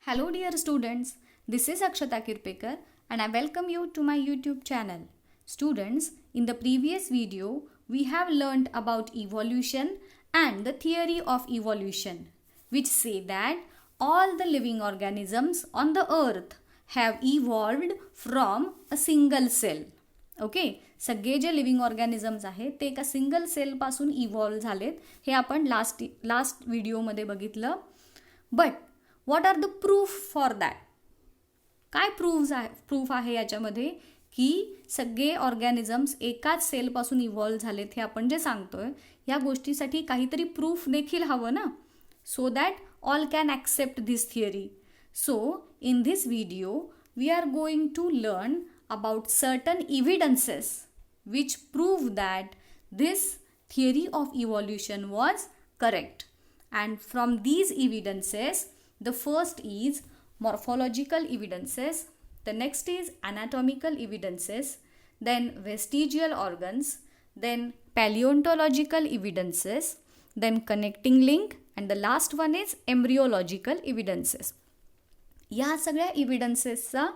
Hello dear students, this is Akshata Kirpekar and I welcome you to my YouTube channel. Students, in the previous video, we have learned about evolution and the theory of evolution, which say that all the living organisms on the earth have evolved from a single cell. Okay सगळे जे living organisms आहेत ते एका single सेलपासून evolve झालेत हे आपण last व्हिडिओमध्ये बघितलं. But what are the proof for that? काय प्रूफ आहे याच्यामध्ये की सगळे ऑर्गॅनिझम्स एकाच सेलपासून इव्हॉल्व झालेत हे आपण जे सांगतोय या गोष्टीसाठी काहीतरी प्रूफ देखील हवं ना, so that all can accept this theory. So in this video we are going to learn about certain evidences which prove that this theory of evolution was correct. And from these evidences, the first is morphological evidences, the next is anatomical evidences, then vestigial organs, then paleontological evidences, then connecting link, and the last one is embryological evidences. या सगळ्या evidensesचा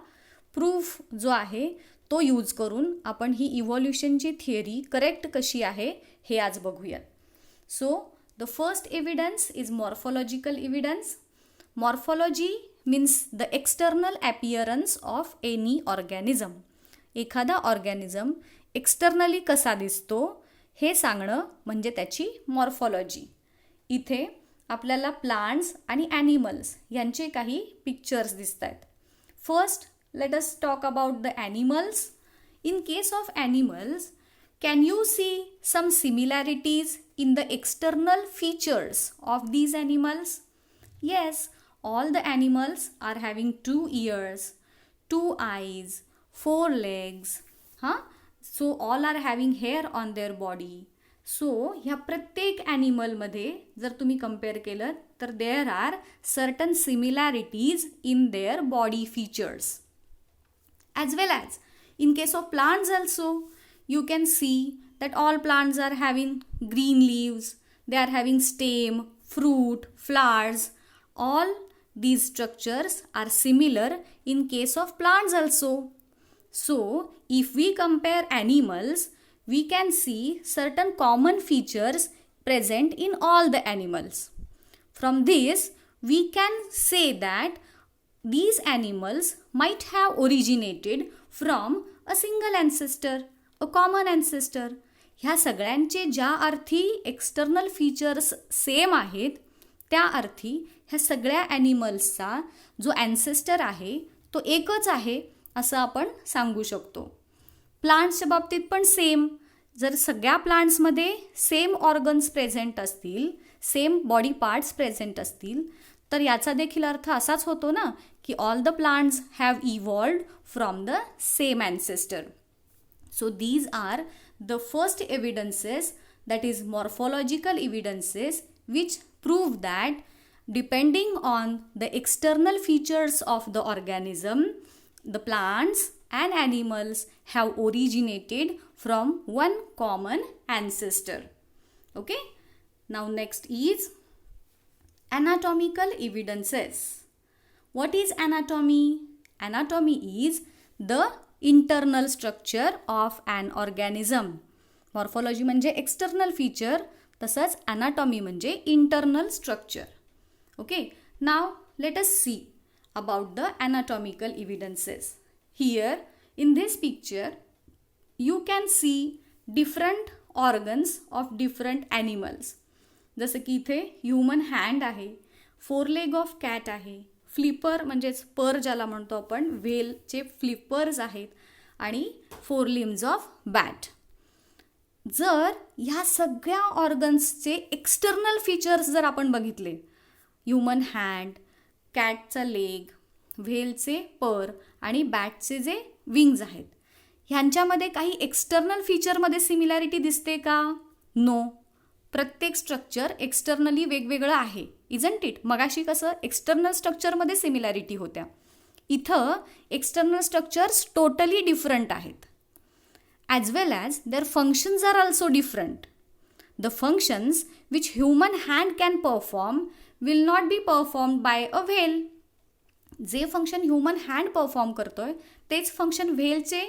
proof जो आहे तो use करून आपण ही इव्हॉल्युशनची theory correct कशी आहे हे आज बघूयात. So the first evidence is morphological evidence. Morphology means the external appearance of any organism. एखादा ऑर्गॅनिझम एक्सटर्नली कसा दिसतो हे सांगणं म्हणजे त्याची मॉर्फॉलॉजी. इथे आपल्याला प्लांट्स आणि ॲनिमल्स यांचे काही पिक्चर्स दिसत आहेत. First let us talk about the animals. In case of animals, can you see some similarities in the external features of these animals? Yes, all the animals are having 2 ears, 2 eyes, 4 legs. So all are having hair on their body. So ह्या प्रत्येक ॲनिमलमध्ये जर तुम्ही compare केलं तर there are certain similarities in their body features. As well as in case of plants also, you can see that all plants are having green leaves, they are having stem, fruit, flowers. All these structures are similar in case of plants also. So if we compare animals, we can see certain common features present in all the animals. From this, we can say that these animals might have originated from a single ancestor, a common ancestor. ह्या सगळ्यांचे ज्या अर्थी external features same आहेत त्या अर्थी ह्या सगळ्या ॲनिमल्सचा जो ॲन्सेस्टर आहे तो एकच आहे असं आपण सांगू शकतो. प्लांट्सच्या बाबतीत पण सेम. जर सगळ्या प्लांट्समध्ये सेम ऑर्गन्स प्रेझेंट असतील, सेम बॉडी पार्ट्स प्रेझेंट असतील तर याचा देखील अर्थ असाच होतो ना की all the plants have evolved from the same ancestor. So these are the first evidences, that is morphological evidences which prove that depending on the external features of the organism, the plants and animals have originated from one common ancestor. Okay, now next is anatomical evidences. What is anatomy? Anatomy is the internal structure of an organism. Morphology म्हणजे external feature, तसंच anatomy म्हणजे internal structure. Okay, now let us see about the anatomical evidences. Here in this picture you can see different organs of different animals. जसं की इथे human hand आहे, 4 leg of cat आहे, flipper म्हणजेच पर ज्याला म्हणतो आपण, व्हेलचे फ्लिपर्स आहेत आणि 4 लिम्स ऑफ बॅट. जर ह्या सगळ्या ऑर्गन्सचे एक्सटर्नल फीचर्स जर आपण बघितले, ह्युमन हँड, कॅटचा लेग, व्हेलचे पर आणि बॅटचे जे विंग्ज आहेत, ह्यांच्यामध्ये काही एक्सटर्नल फीचरमध्ये सिमिलॅरिटी दिसते का? नो. प्रत्येक स्ट्रक्चर एक्सटर्नली वेगवेगळं आहे, इजंट इट? मगाशी कसं एक्सटर्नल स्ट्रक्चरमध्ये सिमिलॅरिटी होत्या, इथं एक्सटर्नल स्ट्रक्चर्स टोटली डिफरंट आहेत. As well as their functions are also different. The functions which human hand can perform will not be performed by a whale. जे function human hand perform करतोय तेच function व्हेलचे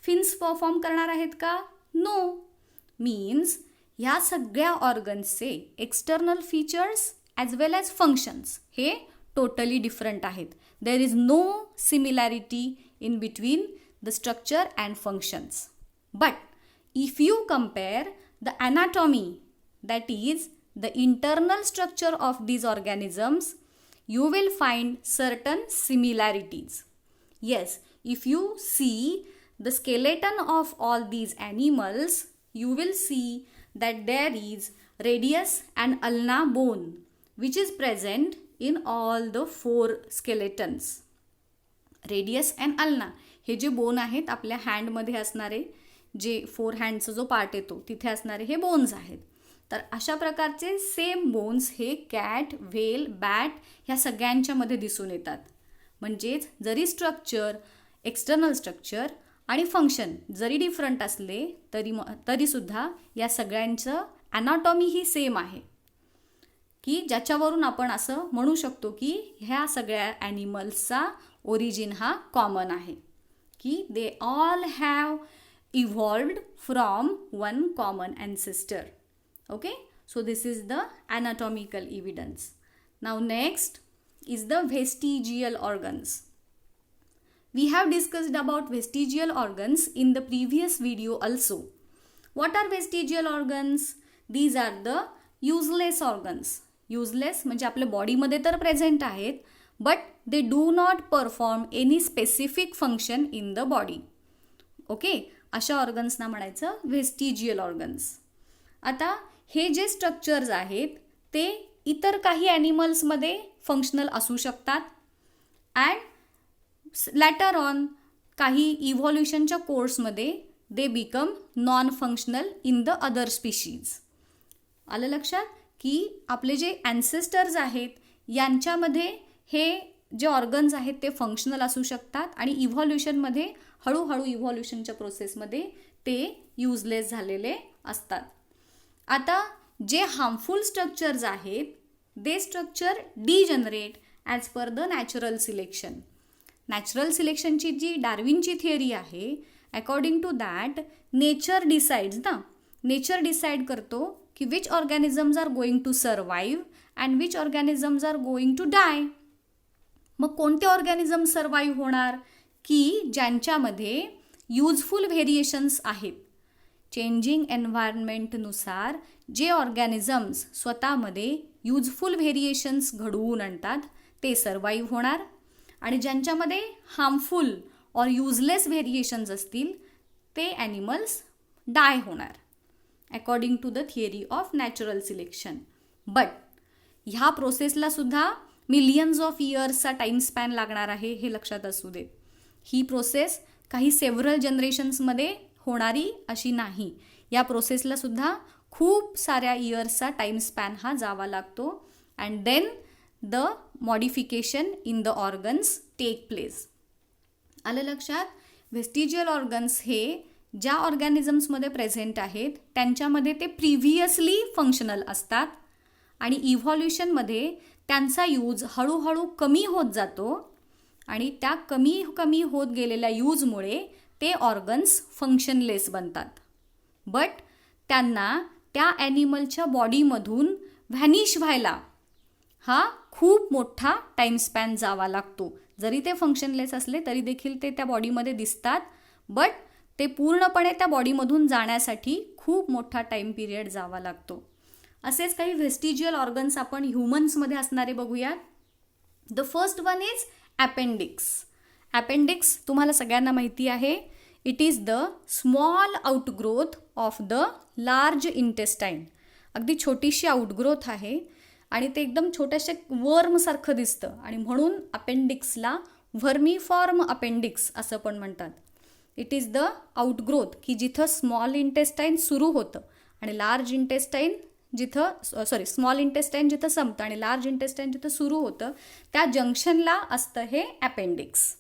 fins perform करणार आहेत का? No. Means ह्या सगळ्या ऑर्गन्सचे external features as well as functions हे टोटली डिफरंट आहेत. There is no similarity in between the structure and functions. But if you compare the anatomy, that is the internal structure of these organisms, you will find certain similarities. Yes, if you see the skeleton of all these animals, you will see that there is radius and ulna bone which is present in all the 4 skeletons. Radius and ulna हे जे bone आहेत आपल्या हँडमध्ये असणारे, जे 4 हँडचा जो part येतो तिथे असणारे हे बोन्स आहेत. तर अशा प्रकारचे सेम बोन्स हे कॅट, व्हेल, बॅट ह्या सगळ्यांच्यामध्ये दिसून येतात. म्हणजेच जरी स्ट्रक्चर, एक्सटर्नल स्ट्रक्चर आणि फंक्शन जरी डिफरंट असले तरीसुद्धा या सगळ्यांचं ॲनाटॉमी ही सेम आहे, की ज्याच्यावरून आपण असं म्हणू शकतो की ह्या सगळ्या ॲनिमल्सचा ओरिजिन हा कॉमन आहे, की they all have evolved from one common ancestor. Okay, so this is the anatomical evidence. Now next is the vestigial organs. We have discussed about vestigial organs in the previous video also. What are vestigial organs? These are the useless organs. Useless म्हणजे आपल्या बॉडीमध्ये तर present आहेत, but they do not perform any specific function in the body. Okay, अशा ऑर्गन्सना म्हणायचं व्हेस्टिजियल organs. आता हे जे स्ट्रक्चर्स आहेत ते इतर काही ॲनिमल्समध्ये फंक्शनल असू शकतात अँड लॅटर ऑन काही इव्हॉल्युशनच्या कोर्समध्ये they become non functional in the other species. आलं लक्षात की आपले जे ॲन्सेस्टर्स आहेत यांच्यामध्ये हे जे ऑर्गन्स आहेत ते फंक्शनल असू शकतात आणि इव्हॉल्युशनमध्ये हळूहळू इव्हॉल्युशनच्या प्रोसेसमध्ये ते युजलेस झालेले असतात. आता जे हार्मफुल स्ट्रक्चर्स आहेत they structure degenerate as per the natural selection. Natural सिलेक्शनची जी डार्विनची थिअरी आहे, according to that nature decides ना, नेचर डिसाइड करतो की which organisms are going to survive and which organisms are going to die. मग कोणते ऑर्गॅनिझम सर्वाईव्ह होणार की ज्यांच्यामध्ये युजफुल व्हेरिएशन्स आहेत. चेंजिंग एन्व्हायरमेंटनुसार जे ऑर्गॅनिझम्स स्वतःमध्ये युजफुल व्हेरिएशन्स घडवून आणतात ते सर्वाईव्ह होणार आणि ज्यांच्यामध्ये हार्मफुल ऑर युजलेस व्हेरिएशन्स असतील ते ॲनिमल्स डाय होणार according to the theory of natural selection. But ह्या प्रोसेसला सुद्धा मिलियन्स ऑफ इयर्सचा टाईम स्पॅन लागणार आहे हे लक्षात असू देत. ही प्रोसेस काही सेव्हरल जनरेशन्समध्ये होणारी अशी नाही. या प्रोसेसला सुद्धा खूप साऱ्या इयर्सचा टाईम स्पॅन हा जावा लागतो and then the modification in the organs take place. आलं लक्षात. व्हेस्टिजियल ऑर्गन्स हे ज्या ऑर्गॅनिझम्समध्ये प्रेझेंट आहेत त्यांच्यामध्ये ते प्रिव्हियसली फंक्शनल असतात आणि इव्हॉल्युशनमध्ये त्यांचा यूज हळूहळू कमी होत जातो आणि त्या कमी कमी होत गेलेल्या यूजमुळे ते ऑर्गन्स फंक्शनलेस बनतात. बट त्यांना त्या ॲनिमलच्या बॉडीमधून व्हॅनिश व्हायला हा खूप मोठा टाईम स्पॅन जावा लागतो. जरी ते फंक्शनलेस असले तरी देखील ते त्या बॉडीमध्ये दिसतात, बट ते पूर्णपणे त्या बॉडीमधून जाण्यासाठी खूप मोठा टाईम पिरियड जावा लागतो. असेच काही व्हेस्टिजियल ऑर्गन्स आपण ह्युमन्समध्ये असणारे बघूयात. The first one is appendix. Appendix तुम्हाला सगळ्यांना माहिती आहे. It is the small outgrowth of the large intestine. अगदी छोटीशी आउटग्रोथ आहे आणि ते एकदम छोट्याशा वर्मसारखं दिसतं आणि म्हणून अपेंडिक्सला व्हर्मीफॉर्म अपेंडिक्स असं पण म्हणतात. इट इज द आउटग्रोथ की जिथं स्मॉल इंटेस्टाईन सुरू होतं आणि लार्ज इंटेस्टाईन स्मॉल इंटेस्टाईन जिथं संपतं आणि लार्ज इंटेस्टाईन जिथं सुरू होतं त्या जंक्शनला असतं हे अपेंडिक्स.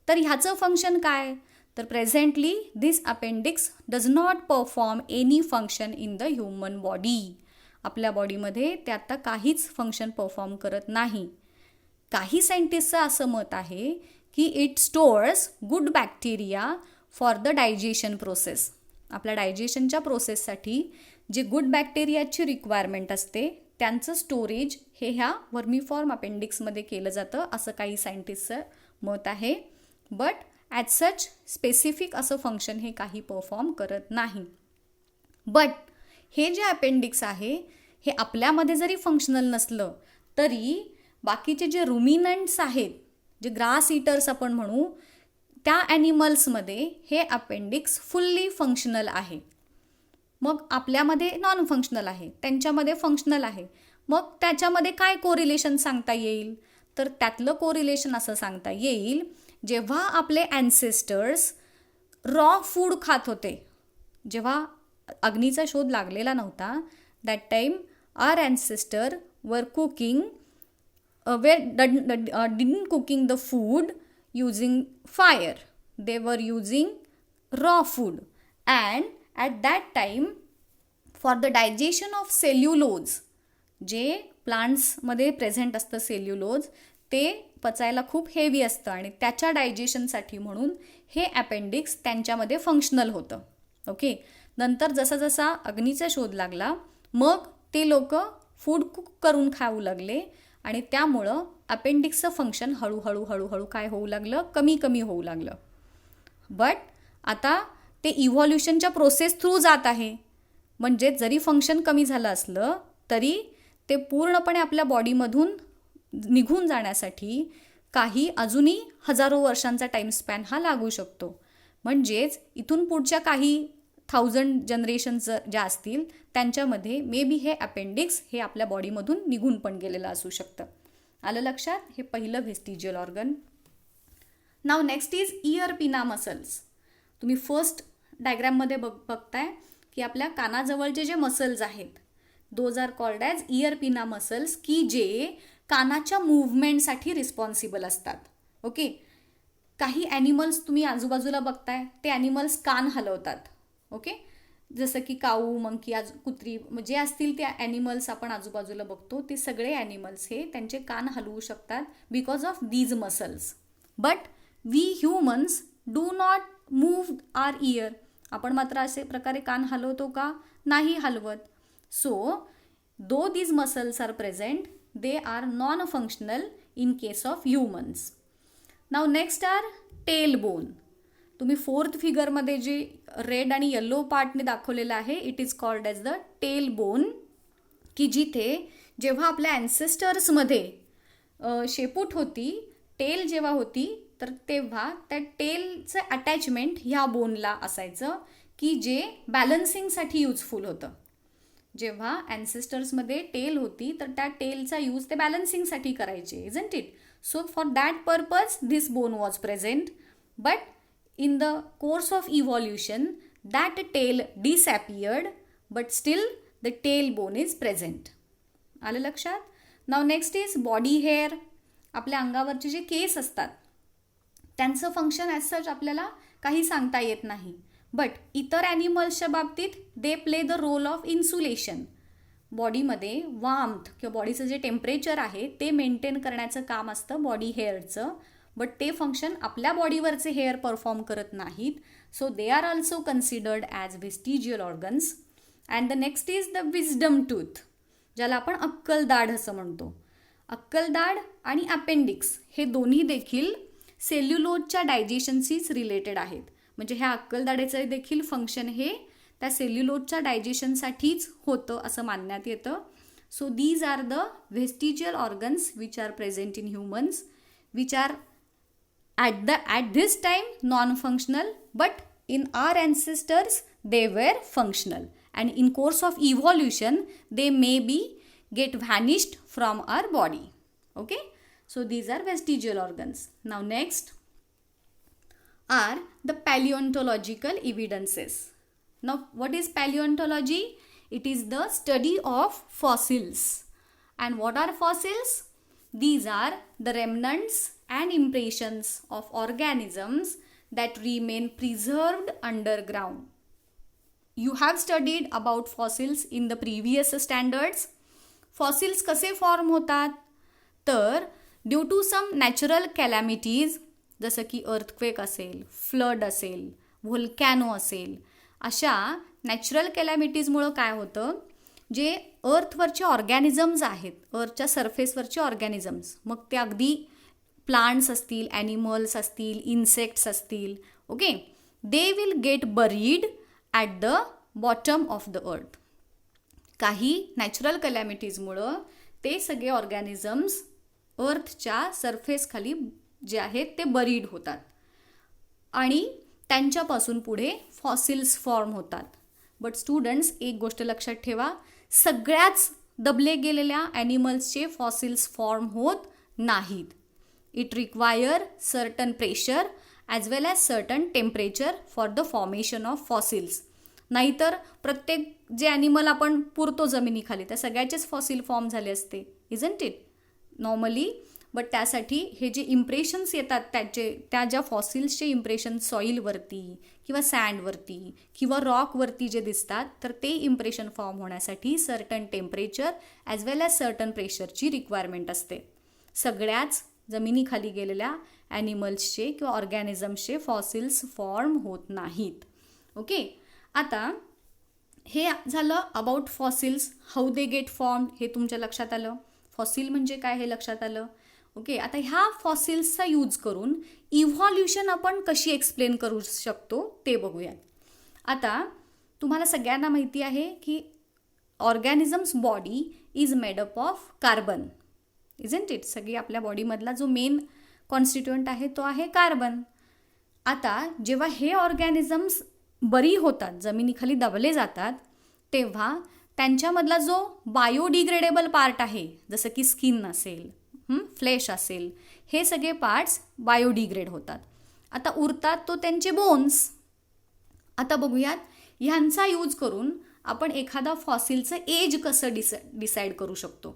तर ह्याचं फंक्शन काय? तर presently this appendix does not perform any function in the human body. आपल्या बॉडीमध्ये ते आता काहीच फंक्शन परफॉर्म करत नाही. काही सायंटिस्टचं असं मत आहे की it stores good bacteria for the digestion process. आपल्या डायजेशनच्या प्रोसेससाठी जे गुड बॅक्टेरियाची रिक्वायरमेंट असते त्यांचं स्टोरेज हे ह्या वर्मीफॉर्म अपेंडिक्समध्ये केलं जातं असं काही सायंटिस्टचं मत आहे. बट ॲट सच स्पेसिफिक असं फंक्शन हे काही परफॉर्म करत नाही. बट हे जे अपेंडिक्स आहे हे आपल्यामध्ये जरी फंक्शनल नसलं तरी बाकीचे जे रुमिनंट्स आहेत, जे ग्रास इटर्स आपण म्हणू, त्या ॲनिमल्समध्ये हे अपेंडिक्स फुल्ली फंक्शनल आहे. मग आपल्यामध्ये नॉन फंक्शनल आहे, त्यांच्यामध्ये फंक्शनल आहे. मग त्याच्यामध्ये काय कोरिलेशन सांगता येईल? तर त्यातलं कोरिलेशन असं सांगता येईल, जेव्हा आपले ॲन्सेस्टर्स रॉ फूड खात होते, जेव्हा अग्नीचा शोध लागलेला नव्हता, दॅट टाईम आवर ॲन्सेस्टर वर cooking didn't cooking the food using fire. They were using raw food. And at that time, for the digestion of cellulose, जे प्लांट्समध्ये प्रेझेंट असतं सेल्युलोज, ते पचायला खूप हेवी असतं आणि त्याच्या डायजेशनसाठी म्हणून हे अपेंडिक्स त्यांच्यामध्ये फंक्शनल होतं. ओके. नंतर जसा जसा अग्नीचा शोध लागला मग ते लोक फूड कुक करून खाऊ लागले आणि त्यामुळं अपेंडिक्सचं फंक्शन हळूहळू काय होऊ लागलं, कमी कमी होऊ लागलं. बट आता ते इव्हॉल्युशनच्या प्रोसेस थ्रू जात आहे. म्हणजे जरी फंक्शन कमी झालं असलं तरी ते पूर्णपणे आपल्या बॉडीमधून निघून जाण्यासाठी काही अजूनही हजारो वर्षांचा टाईम स्पॅन हा लागू शकतो. म्हणजेच इथून पुढच्या काही 1000 जनरेशन्स ज्या असतील त्यांच्यामध्ये मे बी हे अपेंडिक्स हे आपल्या बॉडीमधून निघून पण गेलेलं असू शकतं. आलं लक्षात? हे पहिलं vestigial organ. Now next is ear pinna muscles. तुम्ही फर्स्ट डायग्राममध्ये बघताय की आपल्या कानाजवळचे जे मसल्स आहेत, those are called as ear pinna muscles, की जे कानाच्या मूव्हमेंटसाठी रिस्पॉन्सिबल असतात. ओके. काही ॲनिमल्स तुम्ही आजूबाजूला बघताय, ते ॲनिमल्स कान हलवतात. ओके. जसं की काऊ, मंकी, कुत्री जे असतील ते ॲनिमल्स आपण आजूबाजूला बघतो, ते सगळे ॲनिमल्स हे त्यांचे कान हलवू शकतात because of these muscles. But we humans do not move our ear. आपण मात्र असे प्रकारे कान हलवतो का? नाही हलवत. So though these muscles are present, they are non functional in case of humans. Now next are tail bone. तुम्ही फोर्थ फिगरमध्ये जे रेड आणि येल्लो पार्टने दाखवलेलं आहे, it is called as the tail bone, की जिथे जेव्हा आपल्या ॲन्सेस्टर्समध्ये शेपूट होती, टेल जेव्हा होती, तर तेव्हा त्या टेलचं अटॅचमेंट ह्या बोनला असायचं, की जे बॅलन्सिंगसाठी यूजफुल होतं. जेव्हा ॲन्सेस्टर्समध्ये टेल होती तर त्या टेलचा यूज ते बॅलन्सिंगसाठी करायचे, isn't it? So for that purpose this bone was present. But in the course of evolution, that tail disappeared, but still the tailbone is present. आलं लक्षात? Now next is body hair. आपल्या अंगावरचे जे केस असतात त्यांचं function as such आपल्याला काही सांगता येत नाही. बट इतर ॲनिमल्सच्या बाबतीत they play the role of insulation. बॉडीमध्ये वार्मथ किंवा बॉडीचं जे टेम्परेचर आहे ते मेंटेन करण्याचं काम असतं बॉडी हेअरचं. बट ते फंक्शन आपल्या बॉडीवरचे हेअर परफॉर्म करत नाहीत. So they are also considered as vestigial organs. And the next is the wisdom tooth, ज्याला आपण अक्कलदाढ असं म्हणतो. अक्कलदाढ आणि अपेंडिक्स हे दोन्ही देखील सेल्युलोजच्या डायजेशनशीच रिलेटेड आहेत. म्हणजे ह्या अक्कलदाढेचं देखील फंक्शन हे त्या सेल्युलोजच्या डायजेशनसाठीच होतं असं मानण्यात येतं. So these are the vestigial organs which are present in humans, which are at this time non-functional, but in our ancestors they were functional, and in course of evolution they may be get vanished from our body. Okay, so these are vestigial organs. Now next are the paleontological evidences. Now what is paleontology? It is the study of fossils. And what are fossils? These are the remnants and impressions of organisms that remain preserved underground. You have studied about fossils in the previous standards. Fossils कसे form होतात? तर due to some natural calamities, जसं की earthquake असेल, flood असेल, volcano असेल, अशा natural कॅलॅमिटीजमुळं काय होतं, जे अर्थवरचे ऑर्गॅनिझम्स आहेत, अर्थच्या सरफेसवरचे ऑर्गॅनिझम्स, मग ते अगदी प्लांट्स असतील, ॲनिमल्स असतील, इन्सेक्ट्स असतील, okay, they will get buried at the bottom of the earth. काही नॅचरल कॅलॅमिटीजमुळं ते सगळे ऑर्गॅनिझम्स अर्थच्या सरफेसखाली जे आहेत ते बरीड होतात आणि त्यांच्यापासून पुढे फॉसिल्स फॉर्म होतात. बट स्टुडंट्स, एक गोष्ट लक्षात ठेवा, सगळ्याच दबले गेलेल्या ॲनिमल्सचे फॉसिल्स फॉर्म होत नाहीत. It require certain pressure as well as certain temperature for the formation of fossils. नाहीतर प्रत्येक जे ॲनिमल आपण पुरतो जमिनीखाली त्या सगळ्याचेच फॉसिल फॉर्म झाले असते, इजंट इट नॉर्मली. बट त्यासाठी हे जे इम्प्रेशन्स येतात त्या ज्या फॉसिल्सचे इम्प्रेशन सॉईलवरती किंवा सँडवरती किंवा रॉकवरती जे दिसतात, तर ते इम्प्रेशन फॉर्म होण्यासाठी certain temperature as well as certain प्रेशरची requirement असते. सगळ्याच जमिनीखाली गेलेल्या ॲनिमल्सचे किंवा ऑर्गॅनिझम्सचे फॉसिल्स फॉर्म होत नाहीत. ओके, आता हे झालं about fossils, how they get form, हे तुमच्या लक्षात आलं. फॉसिल म्हणजे काय हे लक्षात आलं. ओके, आता ह्या फॉसिल्सचा यूज करून इव्हॉल्युशन आपण कशी एक्सप्लेन करू शकतो ते बघूयात. आता तुम्हाला सगळ्यांना माहिती आहे की organisms body is made up of carbon, isn't it. सगळी आपल्या बॉडीमधला जो मेन कॉन्स्टिट्युएंट आहे तो आहे कार्बन. आता जेव्हा हे ऑर्गॅनिझम्स बरी होतात, जमिनीखाली दबले जातात, तेव्हा त्यांच्यामधला जो बायोडिग्रेडेबल पार्ट आहे, जसं की स्किन असेल, फ्लेश असेल, हे सगळे पार्ट्स बायोडिग्रेड होतात. आता उरतात तो त्यांचे बोन्स. आता बघूयात ह्यांचा यूज करून आपण एखादा फॉसिलचं एज कसं डिसाईड करू शकतो.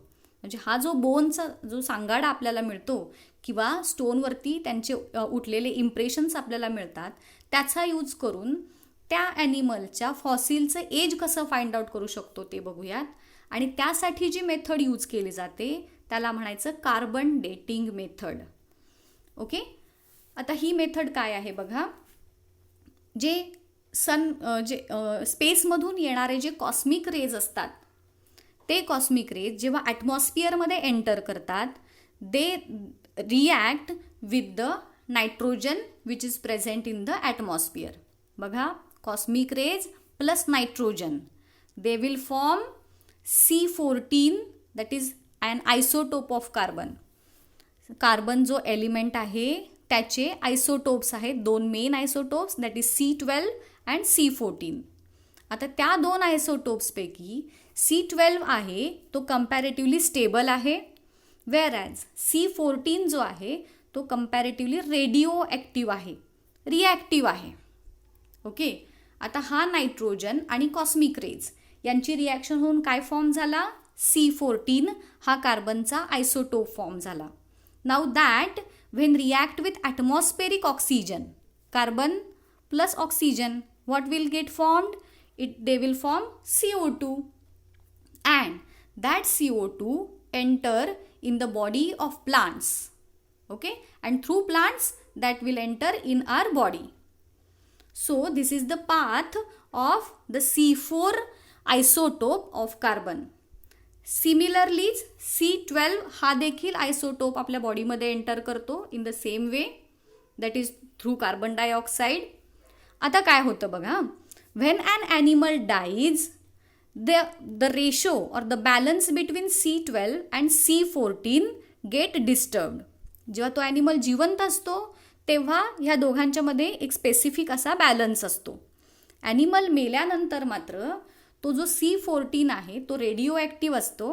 म्हणजे हा जो बोनचा जो सांगाडा आपल्याला मिळतो किंवा स्टोनवरती त्यांचे उठलेले इम्प्रेशन्स आपल्याला मिळतात, त्याचा यूज करून त्या ॲनिमलच्या फॉसिलचं एज कसं फाइंड आउट करू शकतो ते बघूयात. आणि त्यासाठी जी मेथड यूज केली जाते त्याला म्हणायचं कार्बन डेटिंग मेथड. ओके, आता ही मेथड काय आहे बघा. जे स्पेसमधून येणारे जे कॉस्मिक रेज असतात, ते कॉस्मिक रेज जेव्हा ॲटमॉस्फिअरमध्ये एंटर करतात, they react with the nitrogen which is present in the atmosphere. बघा, cosmic rays plus nitrogen, they will form C14, that is an isotope of carbon. Carbon जो element आहे त्याचे isotopes आहेत, दोन main isotopes, that is C12 and C14. आता त्या दोन आयसोटोप्सपैकी C12 आहे तो कम्पॅरेटिव्हली स्टेबल आहे, वेअर ॲज C14 जो आहे तो कम्पॅरेटिव्हली रेडिओ ॲक्टिव्ह आहे, रिॲक्टिव्ह आहे. ओके, आता हा नायट्रोजन आणि कॉस्मिक रेज यांची रिॲक्शन होऊन काय फॉर्म झाला, C14 हा कार्बनचा आयसोटोप फॉर्म झाला. Now that when react with atmospheric oxygen, carbon plus oxygen, what will get formed? They will form CO2, and that CO2 enter in the body of plants. Okay, and through plants that will enter in our body. So this is the path of the C4 isotope of carbon. Similarly C12 हा देखील isotope आपल्या बॉडीमध्ये enter करतो in the same way, that is through carbon dioxide. आता काय होतं बघा, when an animal dies the ratio or the balance between C12 and C14 get disturbed. जेव्हा तो ॲनिमल जिवंत असतो तेव्हा ह्या दोघांच्यामध्ये एक स्पेसिफिक असा बॅलन्स असतो. ॲनिमल मेल्यानंतर मात्र तो जो C14 आहे तो रेडिओ ॲक्टिव्ह असतो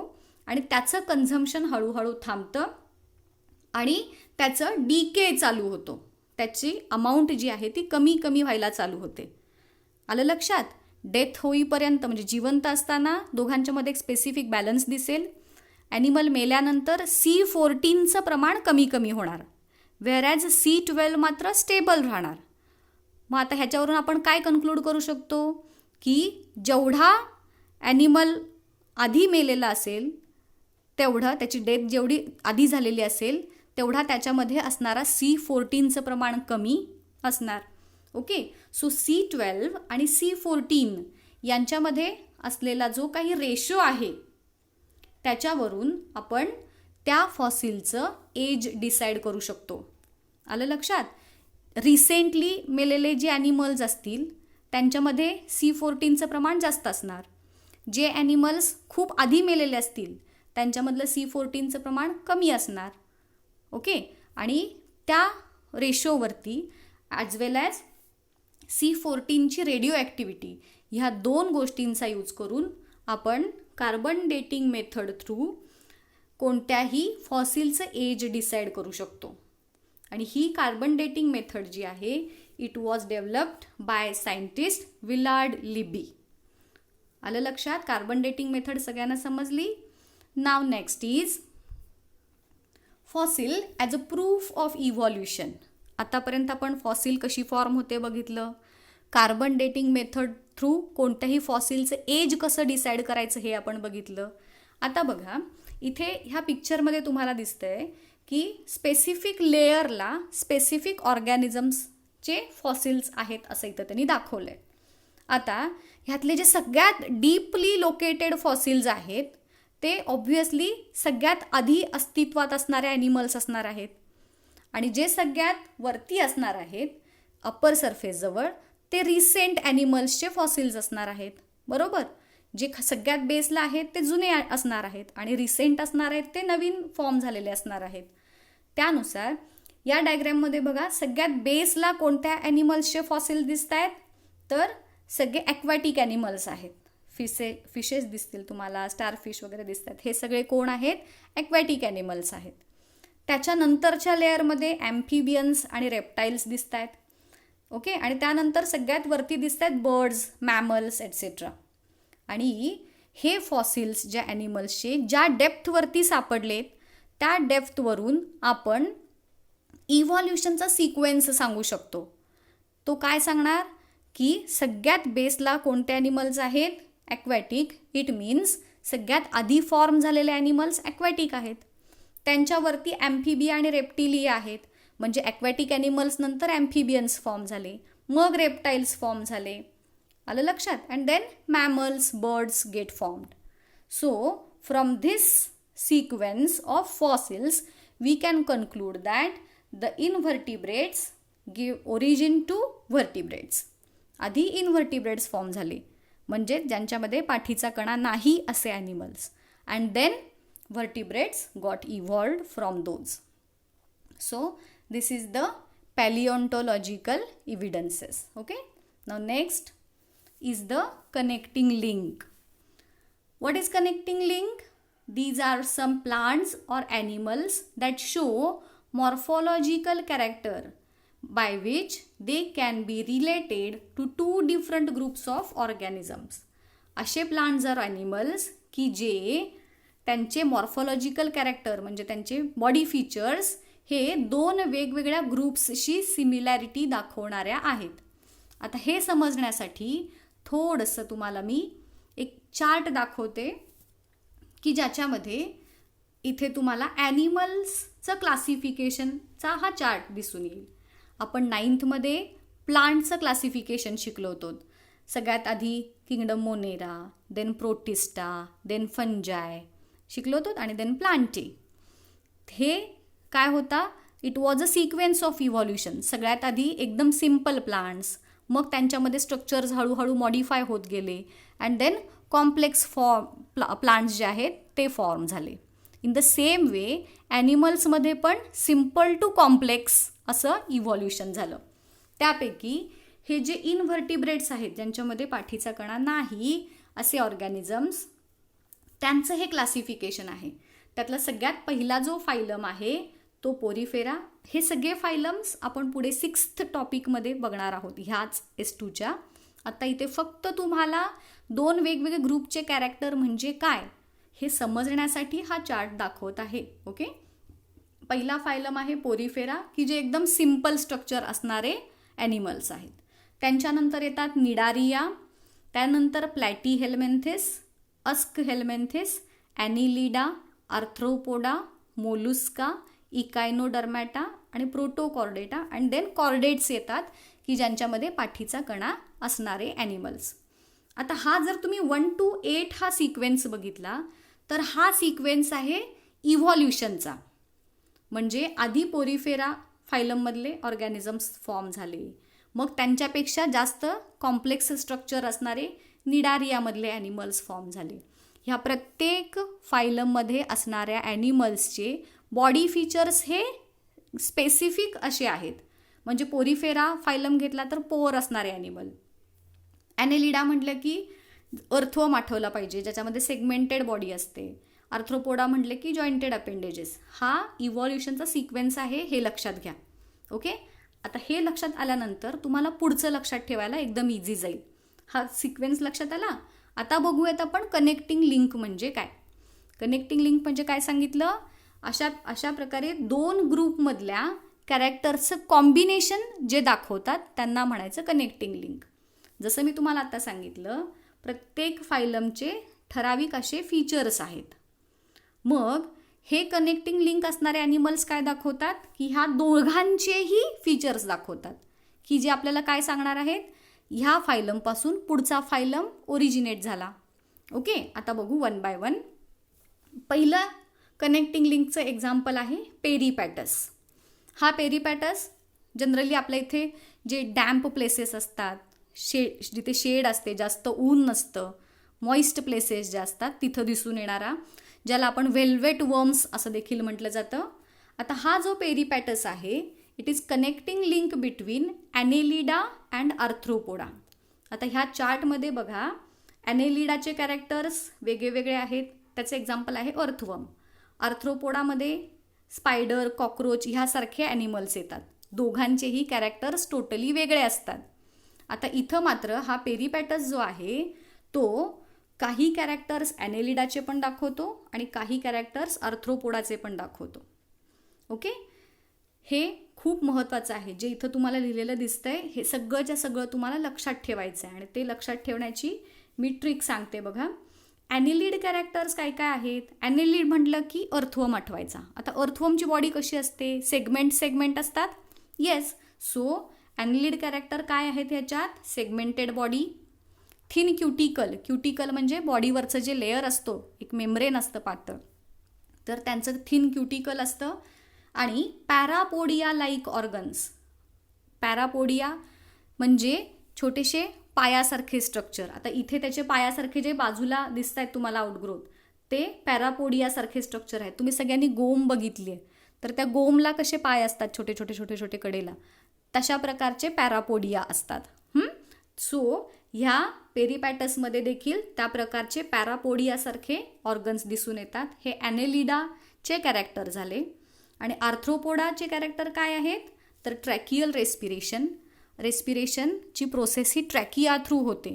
आणि त्याचं कन्झम्पशन हळूहळू थांबतं आणि त्याचं डीके चालू होतो, त्याची अमाऊंट जी आहे ती कमी कमी व्हायला चालू होते. आलं लक्षात. डेथ होईपर्यंत म्हणजे जिवंत असताना दोघांच्यामध्ये एक स्पेसिफिक बॅलन्स दिसेल. ॲनिमल मेल्यानंतर C14चं प्रमाण कमी कमी होणार, व्हेअरॅज C12 मात्र स्टेबल राहणार. मग आता ह्याच्यावरून आपण काय कन्क्लूड करू शकतो की जेवढा ॲनिमल आधी मेलेला असेल तेवढं, त्याची डेथ जेवढी आधी झालेली असेल तेवढा त्याच्यामध्ये असणारा C14चं प्रमाण कमी असणार. ओके, सो C12 आणि C14 यांच्यामध्ये असलेला जो काही रेशो आहे त्याच्यावरून आपण त्या फॉसिलचं एज डिसाईड करू शकतो. आलं लक्षात? रिसेंटली मेलेले जे ॲनिमल्स असतील त्यांच्यामध्ये C14चं प्रमाण जास्त असणार. जे ॲनिमल्स खूप आधी मेलेले असतील त्यांच्यामधलं C14चं प्रमाण कमी असणार. ओके, आणि त्या रेशोवरती as well as C14ची radio activity ह्या 2 गोष्टींचा यूज करून आपण कार्बन डेटिंग मेथड थ्रू कोणत्याही फॉसिलचं एज डिसाईड करू शकतो. आणि ही कार्बन डेटिंग मेथड जी आहे it was developed by scientist Willard Libby. आलं लक्षात? कार्बन डेटिंग मेथड सगळ्यांना समजली. नाव next is fossil as a proof of evolution. आतापर्यंत आपण फॉसिल कशी फॉर्म होते बघितलं. कार्बन डेटिंग मेथड थ्रू कोणत्याही फॉसिलचं एज कसं डिसाईड करायचं हे आपण बघितलं. आता बघा इथे ह्या पिक्चरमध्ये तुम्हाला दिसतंय की स्पेसिफिक लेयरला स्पेसिफिक ऑर्गॅनिझम्सचे फॉसिल्स आहेत असं इथं त्यांनी दाखवलं आहे. आता ह्यातले जे सगळ्यात डीपली लोकेटेड फॉसिल्स आहेत ते ऑब्व्हियसली सगळ्यात आधी अस्तित्वात असणारे ॲनिमल्स असणार आहेत. आणि जे सगळ्यात वरती असणार आहेत अप्पर सरफेसजवळ ते रिसेंट ॲनिमल्सचे फॉसिल्स असणार आहेत. बरोबर? जे सगळ्यात बेसला आहेत ते जुने असणार आहेत आणि रिसेंट असणार आहेत ते नवीन फॉर्म झालेले असणार आहेत. त्यानुसार या डायग्रॅममध्ये बघा सगळ्यात बेसला कोणत्या ॲनिमल्सचे फॉसिल दिसत आहेत तर सगळे ॲक्वॅटिक ॲनिमल्स आहेत. फिशेस दिसतील तुम्हाला, स्टारफिश वगैरे दिसतात. हे सगळे कोण आहेत? ॲक्वॅटिक ॲनिमल्स आहेत. त्याच्यानंतरच्या लेअरमध्ये ॲम्फिबियन्स आणि रेप्टाईल्स दिसत आहेत. ओके, आणि त्यानंतर सगळ्यात वरती दिसत आहेत बर्ड्स, मॅमल्स एट्सेट्रा. आणि हे फॉसिल्स ज्या ॲनिमल्सचे ज्या डेप्थवरती सापडलेत त्या डेप्थवरून आपण इव्हॉल्युशनचा सिक्वेन्स सांगू शकतो. तो काय सांगणार की सगळ्यात बेसला कोणते ॲनिमल्स आहेत? ॲक्वॅटिक. इट मीन्स सगळ्यात आधी फॉर्म झालेले ॲनिमल्स ॲक्वॅटिक आहेत. त्यांच्यावरती ॲम्फिबिया आणि रेप्टिलिया आहेत. म्हणजे ॲक्वॅटिक ॲनिमल्स नंतर ॲम्फिबियन्स फॉर्म झाले, मग रेप्टाईल्स फॉर्म झाले. आलं लक्षात? And then mammals, birds get formed. So from this sequence of fossils we can conclude that the invertebrates give origin to vertebrates. आधी इनव्हर्टिब्रेट्स फॉर्म झाले म्हणजे ज्यांच्यामध्ये पाठीचा कणा नाही असे animals, and then vertebrates got evolved from those. So this is the paleontological evidences. Okay, now next is the connecting link. What is connecting link? These are some plants or animals that show morphological character by which they can be related to 2 different groups of organisms. असे plants और animals की जे त्यांचे morphological character म्हणजे त्यांचे body features हे 2 वेगवेगळ्या ग्रुप्सशी similarity दाखवणाऱ्या आहेत. आता हे समजण्यासाठी थोडंसं तुम्हाला मी एक चार्ट दाखवते की ज्याच्यामध्ये इथे तुम्हाला ॲनिमल्सचं क्लासिफिकेशनचा हा चार्ट दिसून येईल. आपण 9thमध्ये प्लांटचं क्लासिफिकेशन शिकलो होतो. सगळ्यात आधी kingdom Monera, then Protista, then Fungi शिकलो होतो आणि देन प्लांटे. हे काय होता? It was a sequence of evolution. सगळ्यात आधी एकदम सिम्पल प्लांट्स, मग त्यांच्यामध्ये स्ट्रक्चर्स हळूहळू मॉडिफाय होत गेले अँड देन कॉम्प्लेक्स प्लांट्स जे आहेत ते फॉर्म झाले. इन द सेम वे ॲनिमल्समध्ये पण सिम्पल टू कॉम्प्लेक्स असं इव्हॉल्युशन झालं. त्यापैकी हे जे इनव्हर्टिब्रेट्स आहेत ज्यांच्यामध्ये पाठीचा कणा नाही असे ऑर्गॅनिझम्स त्यांचं हे क्लासिफिकेशन आहे. त्यातला सगळ्यात पहिला जो फायलम आहे तो पोरिफेरा. हे सगळे फायलम्स आपण पुढे 6th टॉपिकमध्ये बघणार आहोत ह्याच S2च्या. आता इथे फक्त तुम्हाला 2 वेगवेगळे ग्रुपचे कॅरेक्टर म्हणजे काय हे समजण्यासाठी हा चार्ट दाखवत आहे. ओके, पहिला फायलम आहे पोरिफेरा की जे एकदम सिम्पल स्ट्रक्चर असणारे ॲनिमल्स आहेत. त्यांच्यानंतर येतात निडारिया, त्यानंतर Platyhelminthes, Aschelminthes, Annelida, Arthropoda, Mollusca, Echinodermata आणि प्रोटोकॉर्डेटा अँड देन कॉर्डेट्स येतात की ज्यांच्यामध्ये पाठीचा कणा असणारे ॲनिमल्स. आता हा जर तुम्ही 1 to 8 हा सिक्वेन्स बघितला तर हा सिक्वेन्स आहे इव्हॉल्युशनचा. म्हणजे आधी पोरिफेरा फायलममधले ऑर्गॅनिझम्स फॉर्म झाले, मग त्यांच्यापेक्षा जास्त कॉम्प्लेक्स स्ट्रक्चर असणारे निडारियामधले ॲनिमल्स फॉर्म झाले. ह्या प्रत्येक फायलममध्ये असणाऱ्या ॲनिमल्सचे बॉडी फीचर्स हे स्पेसिफिक असे आहेत. म्हणजे पोरिफेरा फायलम घेतला तर पोर असणारे ॲनिमल. ॲनेलिडा म्हटलं की अर्थवर्म आठवला पाहिजे, ज्याच्यामध्ये सेगमेंटेड बॉडी असते. आर्थ्रोपोडा म्हटले की जॉईंटेड अपेंडेजेस. हा इव्हॉल्युशनचा सिक्वेन्स आहे, हे लक्षात घ्या. ओके, आता हे लक्षात आल्यानंतर तुम्हाला पुढचं लक्षात ठेवायला एकदम इझी जाईल. हा सिक्वेन्स लक्षात आला. आता बघूयात आपण कनेक्टिंग लिंक म्हणजे काय. कनेक्टिंग लिंक म्हणजे काय सांगितलं, अशा प्रकारे 2 ग्रुपमधल्या कॅरेक्टर्सचं कॉम्बिनेशन जे दाखवतात त्यांना म्हणायचं कनेक्टिंग लिंक. जसं मी तुम्हाला आता सांगितलं, प्रत्येक फायलमचे ठराविक असे फीचर्स आहेत. मग हे कनेक्टिंग लिंक असणारे ॲनिमल्स काय दाखवतात की ह्या दोघांचेही फीचर्स दाखवतात की जे आपल्याला काय सांगणार आहेत, ह्या फायलमपासून पुढचा फायलम ओरिजिनेट झाला. ओके, आता बघू 1 by 1. पहिलं कनेक्टिंग लिंकचं एक्झाम्पल आहे पेरिपॅटस. हा पेरिपॅटस जनरली आपल्या इथे जे डॅम्प प्लेसेस असतात, जिथे शेड असते, जास्त ऊन नसतं, मॉइस्ट प्लेसेस जे असतात तिथं दिसून येणारा, ज्याला आपण वेल्वेट वर्म्स असं देखील म्हटलं जातं. आता हा जो पेरिपॅटस आहे, it is connecting link between Annelida and Arthropoda. आता ह्या चार्टमध्ये बघा, ॲनेलिडाचे कॅरेक्टर्स वेगळे आहेत. त्याचे एक्झाम्पल आहे अर्थवर्म. आर्थ्रोपोडामध्ये स्पायडर, कॉक्रोच ह्यासारखे ॲनिमल्स येतात. दोघांचेही कॅरेक्टर्स टोटली वेगळे असतात. आता इथं मात्र हा पेरिपॅटस जो आहे तो काही कॅरेक्टर्स ॲनेलिडाचे पण दाखवतो आणि काही कॅरेक्टर्स आर्थ्रोपोडाचे पण दाखवतो. ओके, हे खूप महत्त्वाचं आहे. जे इथं तुम्हाला लिहिलेलं दिसतंय हे सगळंच्या सगळं तुम्हाला लक्षात ठेवायचं आहे आणि ते लक्षात ठेवण्याची मी ट्रिक सांगते बघा. ॲनेलिड कॅरेक्टर्स काय काय आहेत. ॲनेलिड म्हटलं की अर्थवर्म आठवायचा. आता अर्थवर्मची बॉडी कशी असते, सेगमेंट असतात. येस, सो ॲनेलिड कॅरेक्टर काय आहेत ह्याच्यात, सेगमेंटेड बॉडी, थिन क्युटिकल म्हणजे बॉडीवरचं जे लेअर असतो, एक मेम्ब्रेन असतं पातळ, तर त्यांचं थिन क्युटिकल असतं. आणि पॅरापोडिया लाईक ऑर्गन्स. पॅरापोडिया म्हणजे छोटेसे पायासारखे स्ट्रक्चर. आता इथे त्याचे पायासारखे जे बाजूला दिसत आहेत तुम्हाला आउटग्रोथ, ते पॅरापोडियासारखे स्ट्रक्चर आहेत. तुम्ही सगळ्यांनी गोम बघितली आहे, तर त्या गोमला कसे पाय असतात छोटे कडेला, तशा प्रकारचे पॅरापोडिया असतात. सो ह्या पेरिपॅटसमध्ये देखील त्या प्रकारचे पॅरापोडियासारखे ऑर्गन्स दिसून येतात. हे ॲनेलिडाचे कॅरेक्टर झाले. आणि आर्थ्रोपोडाचे कॅरेक्टर काय आहेत, तर ट्रॅकियल रेस्पिरेशनची प्रोसेस ही ट्रॅकिया थ्रू होते.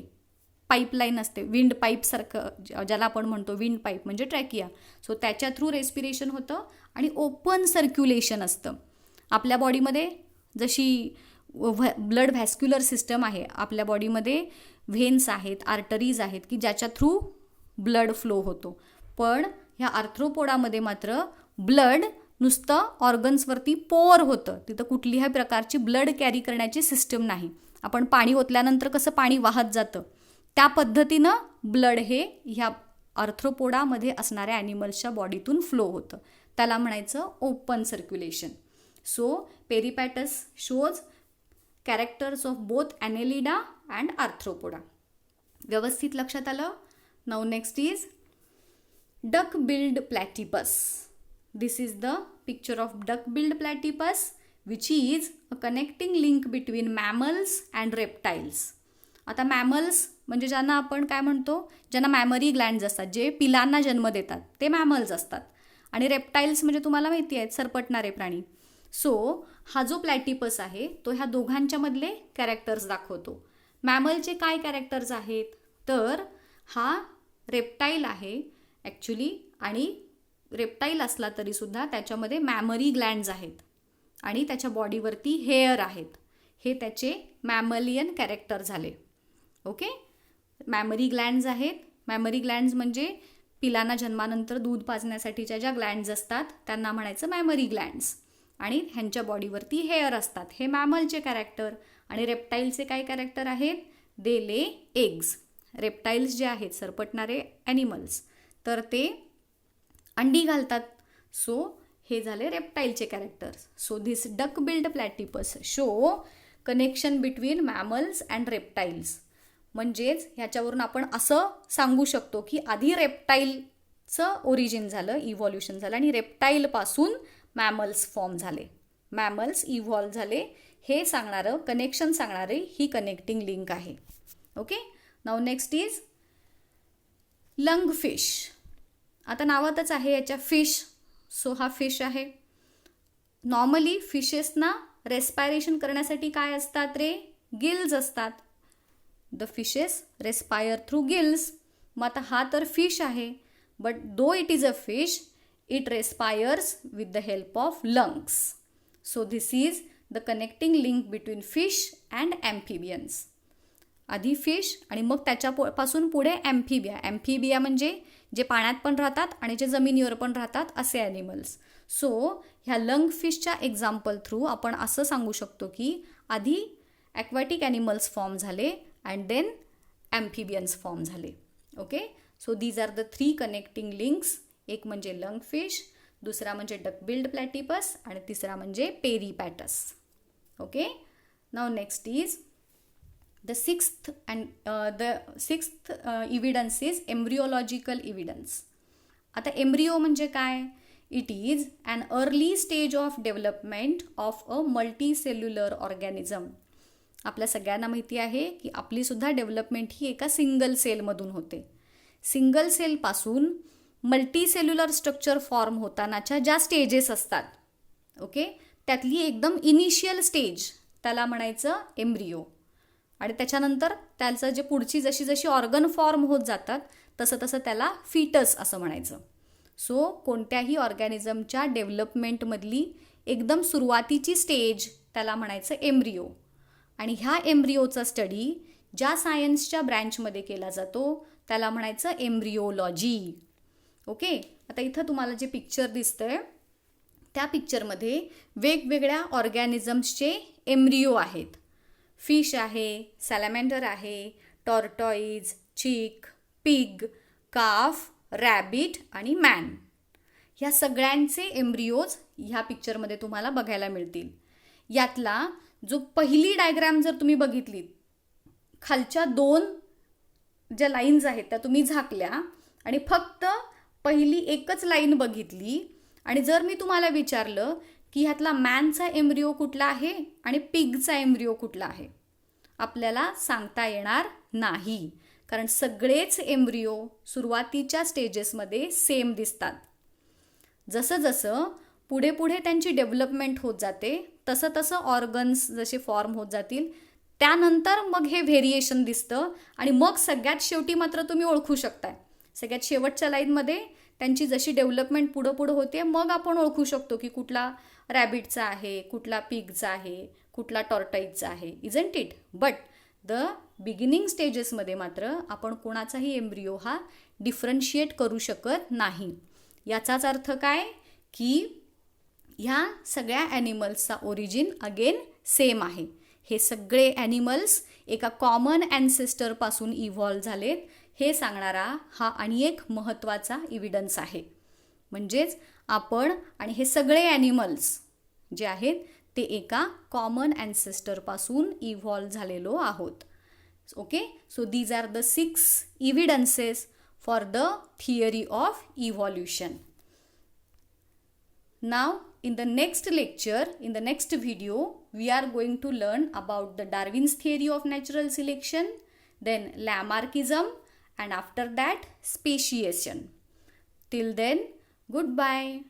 पाईपलाईन असते, विंड पाईपसारखं ज्याला आपण म्हणतो, विंड पाईप म्हणजे ट्रॅकिया. सो त्याच्या थ्रू रेस्पिरेशन होतं आणि ओपन सर्क्युलेशन असतं. आपल्या बॉडीमध्ये जशी ब्लड व्हॅस्क्युलर सिस्टम आहे, आपल्या बॉडीमध्ये व्हेन्स आहेत, आर्टरीज आहेत की ज्याच्या थ्रू ब्लड फ्लो होतो. पण ह्या आर्थ्रोपोडामध्ये मात्र ब्लड नुसतं ऑर्गन्सवरती पोअर होतं. तिथं कुठल्याही प्रकारची ब्लड कॅरी करण्याची सिस्टम नाही. आपण पाणी ओतल्यानंतर कसं पाणी वाहत जातं, त्या पद्धतीनं ब्लड हे ह्या आर्थ्रोपोडामध्ये असणाऱ्या ॲनिमल्सच्या बॉडीतून फ्लो होतं. त्याला म्हणायचं open circulation. So Peripatus shows characters of both Annelida and Arthropoda. व्यवस्थित लक्षात आलं. Now next is duck billed platypus. This is the picture of duck-billed platypus, which is a connecting link between mammals and reptiles. आता mammals म्हणजे ज्यांना आपण काय म्हणतो, ज्यांना मॅमरी ग्लँड्स असतात, जे पिलांना जन्म देतात, ते मॅमल्स असतात. आणि रेप्टाईल्स म्हणजे तुम्हाला माहिती आहेत, सरपटणारे प्राणी. सो हा जो प्लॅटिपस आहे तो ह्या दोघांच्या मधले कॅरेक्टर्स दाखवतो. मॅमलचे काय कॅरेक्टर्स आहेत, तर हा रेप्टाईल आहे ॲक्च्युली, आणि रेप्टाईल असला तरीसुद्धा त्याच्यामध्ये मॅमरी ग्लँड्स आहेत आणि त्याच्या बॉडीवरती हेअर आहेत. हे त्याचे मॅमलियन कॅरेक्टर झाले. ओके, मॅमरी ग्लँड्स आहेत. मॅमरी ग्लँड्स म्हणजे पिलांना जन्मानंतर दूध पाजण्यासाठीच्या ज्या ग्लँड्स असतात त्यांना म्हणायचं मॅमरी ग्लँड्स. आणि ह्यांच्या बॉडीवरती हेअर असतात. हे मॅमलचे कॅरेक्टर. आणि रेप्टाईलचे काय कॅरेक्टर आहेत? दे ले एग्ज. रेप्टाईल्स जे आहेत सरपटणारे ॲनिमल्स तर ते अंडी घालतात. सो हे झाले रेप्टाईलचे characters. So this duck billed platypus show connection between mammals and reptiles. म्हणजेच ह्याच्यावरून आपण असं सांगू शकतो की आधी रेप्टाईलचं ओरिजिन झालं, इव्हॉल्युशन झालं आणि रेप्टाईलपासून मॅमल्स फॉर्म झाले, मॅमल्स इव्हॉल्व झाले. हे सांगणारं कनेक्शन सांगणारे ही कनेक्टिंग लिंक आहे. Okay. Now next is lung fish. आता नावातच आहे याच्या फिश. सो हा फिश आहे. नॉर्मली फिशेसना रेस्पायरेशन करण्यासाठी काय असतात रे? गिल्स असतात. The fishes respire through gills. मग आता हा तर फिश आहे, but though it is a fish, it respires with the help of lungs. So this is the connecting link between fish and amphibians. आधी फिश आणि मग त्याच्यापासून पुढे ॲम्फिबिया. ॲम्फिबिया म्हणजे जे पाण्यात पण राहतात आणि जे जमिनीवर पण राहतात असे ॲनिमल्स. सो ह्या लंग फिशच्या एक्झाम्पल थ्रू आपण असं सांगू शकतो की आधी ॲक्वॅटिक ॲनिमल्स फॉर्म झाले अँड देन ॲम्फिबियन्स फॉर्म झाले. Okay. So these are the 3 connecting links. एक म्हणजे लंग फिश, दुसरा म्हणजे डकबिल्ड प्लॅटिपस आणि तिसरा म्हणजे Peripatus. Okay. Now next is the sixth evidence is embryological evidence. आता एम्ब्रिओ म्हणजे काय? It is an early stage of development of a multicellular organism. आपल्या सगळ्यांना माहिती आहे की आपलीसुद्धा डेव्हलपमेंट ही एका सिंगल सेलमधून होते. सिंगल सेलपासून मल्टीसेल्युलर स्ट्रक्चर फॉर्म होतानाच्या ज्या स्टेजेस असतात, ओके, त्यातली एकदम इनिशियल स्टेज त्याला म्हणायचं एम्ब्रिओ. आणि त्याच्यानंतर त्याचं जे पुढची जशी जशी ऑर्गन फॉर्म होत जातात तसं तसं त्याला फीटस असं म्हणायचं. सो कोणत्याही ऑर्गॅनिझमच्या डेव्हलपमेंटमधली एकदम सुरुवातीची स्टेज त्याला म्हणायचं एम्ब्रिओ. आणि ह्या एम्ब्रिओचा स्टडी ज्या सायन्सच्या ब्रँचमध्ये केला जातो त्याला म्हणायचं एम्ब्रिओलॉजी. ओके. आता इथं तुम्हाला जे पिक्चर दिसतंय त्या पिक्चरमध्ये वेगवेगळ्या ऑर्गॅनिझम्सचे एम्ब्रिओ आहेत. फिश आहे, सॅलॅमेंडर आहे, टॉर्टॉईज, चिक, पिग, काफ, रॅबिट आणि मॅन. ह्या सगळ्यांचे एम्ब्रिओज ह्या पिक्चरमध्ये तुम्हाला बघायला मिळतील. यातला जो पहिली डायग्राम जर तुम्ही बघितली, खालच्या 2 ज्या लाईन्स आहेत त्या तुम्ही झाकल्या आणि फक्त पहिली एकच लाईन बघितली आणि जर मी तुम्हाला विचारलं की ह्यातला मॅनचा एम्ब्रिओ कुठला आहे आणि पिगचा एम्ब्रिओ कुठला आहे, आपल्याला सांगता येणार नाही. कारण सगळेच एम्ब्रिओ सुरुवातीच्या स्टेजेसमध्ये सेम दिसतात. जसं जसं पुढे पुढे त्यांची डेव्हलपमेंट होत जाते तसं तसं ऑर्गन्स जसे फॉर्म होत जातील त्यानंतर मग हे व्हेरिएशन दिसतं. आणि मग सगळ्यात शेवटी मात्र तुम्ही ओळखू शकताय, सगळ्यात शेवटच्या लाईनमध्ये त्यांची जशी डेव्हलपमेंट पुढं पुढं होते मग आपण ओळखू शकतो की कुठला रॅबिटचा आहे, कुठला पिगचा आहे, कुठला टॉर्टॉईजचा आहे. Isn't it? But the beginning स्टेजेसमध्ये मात्र आपण कोणाचाही एम्ब्रिओ हा डिफरन्शिएट करू शकत नाही. याचाच अर्थ काय की ह्या सगळ्या ॲनिमल्सचा ओरिजिन अगेन सेम आहे. हे सगळे ॲनिमल्स एका कॉमन ॲन्सेस्टरपासून इव्हॉल्व झालेत हे सांगणारा हा आणि एक महत्त्वाचा इव्हिडन्स आहे. म्हणजेच आपण आणि हे सगळे ॲनिमल्स जे आहेत ते एका कॉमन ॲन्सेस्टरपासून इव्हॉल्व झालेलो आहोत. Okay. So these are the 6 evidences for the theory of evolution. Now in the next lecture, in the next video, we are going to learn about the Darwin's theory of natural selection, then Lamarckism, and after that speciation. Till then, goodbye.